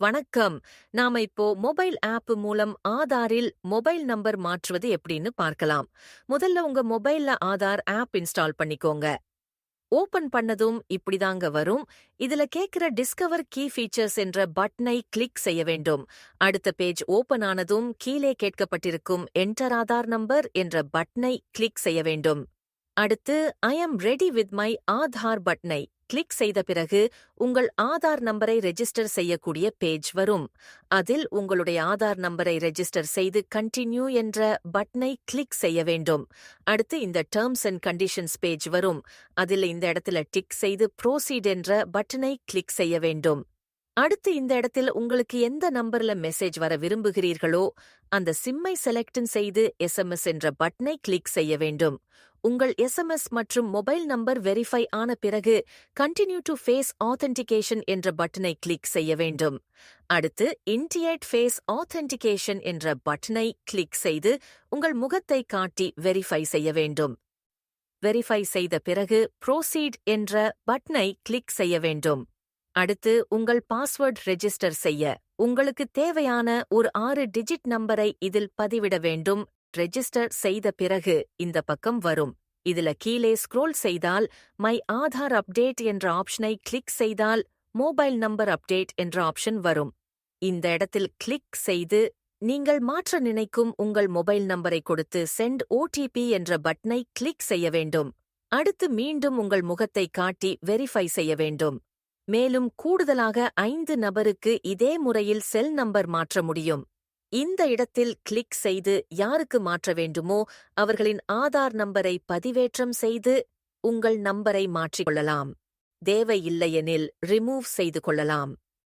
வணக்கம். நாம இப்போ மொபைல் ஆப் மூலம் ஆதாரில் மொபைல் நம்பர் மாற்றுவது எப்படின்னு பார்க்கலாம். முதல்ல உங்க மொபைல்ல ஆதார் ஆப் இன்ஸ்டால் பண்ணிக்கோங்க. ஓபன் பண்ணதும் இப்படிதாங்க வரும். இதுல கேக்குற டிஸ்கவர் கீ ஃபீச்சர்ஸ் என்ற பட்டனை கிளிக் செய்ய வேண்டும். அடுத்த பேஜ் ஓபன் ஆனதும் கீழே கேட்கப்பட்டிருக்கும் என்டர் ஆதார் நம்பர் என்ற பட்டனை கிளிக் செய்ய வேண்டும். அடுத்து I am ready with my Aadhaar பட்டனை கிளிக் செய்த பிறகு உங்கள் ஆதார் நம்பரை ரெஜிஸ்டர் செய்யக்கூடிய பேஜ் வரும். அதில் உங்களுடைய ஆதார் நம்பரை ரெஜிஸ்டர் செய்து கண்டினியூ என்ற பட்டனை கிளிக் செய்ய வேண்டும். அடுத்து இந்த டெர்ம்ஸ் அண்ட் கண்டிஷன்ஸ் பேஜ் வரும். அதில் இந்த இடத்துல டிக் செய்து ப்ரோசீட் என்ற பட்டனை கிளிக் செய்ய வேண்டும். அடுத்து இந்த இடத்தில் உங்களுக்கு எந்த நம்பர்ல மெசேஜ் வர விரும்புகிறீர்களோ அந்த சிம்மை செலக்ட் செய்து எஸ்எம்எஸ் என்ற பட்டனை கிளிக் செய்ய வேண்டும். உங்கள் எஸ்எம்எஸ் மற்றும் மொபைல் நம்பர் வெரிஃபை ஆன பிறகு கண்டினியூ டு ஃபேஸ் ஆத்தென்டிகேஷன் என்ற பட்டனை கிளிக் செய்ய வேண்டும். அடுத்து இன்டியேட் ஃபேஸ் ஆத்தென்டிகேஷன் என்ற பட்டனை கிளிக் செய்து உங்கள் முகத்தை காட்டி வெரிஃபை செய்ய வேண்டும். வெரிஃபை செய்த பிறகு ப்ரோசீட் என்ற பட்டனை கிளிக் செய்ய வேண்டும். அடுத்து உங்கள் பாஸ்வேர்ட் ரெஜிஸ்டர் செய்ய உங்களுக்கு தேவையான ஒரு 6 டிஜிட் நம்பரை இதில் பதிவிட வேண்டும். ரெஜிஸ்டர் செய்த பிறகு இந்த பக்கம் வரும். இதுல கீழே ஸ்க்ரோல் செய்தால் மை ஆதார் அப்டேட் என்ற ஆப்ஷனை கிளிக் செய்தால் மொபைல் நம்பர் அப்டேட் என்ற ஆப்ஷன் வரும். இந்த இடத்தில் கிளிக் செய்து நீங்கள் மாற்ற நினைக்கும் உங்கள் மொபைல் நம்பரை கொடுத்து சென்ட் ஓடிபி என்ற பட்டனை கிளிக் செய்ய வேண்டும். அடுத்து மீண்டும் உங்கள் முகத்தை காட்டி வெரிஃபை செய்ய வேண்டும். மேலும் கூடுதலாக 5 நபருக்கு இதே முறையில் செல் நம்பர் மாற்ற முடியும். இந்த இடத்தில் கிளிக் செய்து யாருக்கு மாற்ற வேண்டுமோ அவர்களின் ஆதார் நம்பரை பதிவேற்றம் செய்து உங்கள் நம்பரை மாற்றிக்கொள்ளலாம். தேவையில்லையெனில் ரிமூவ் செய்து கொள்ளலாம்.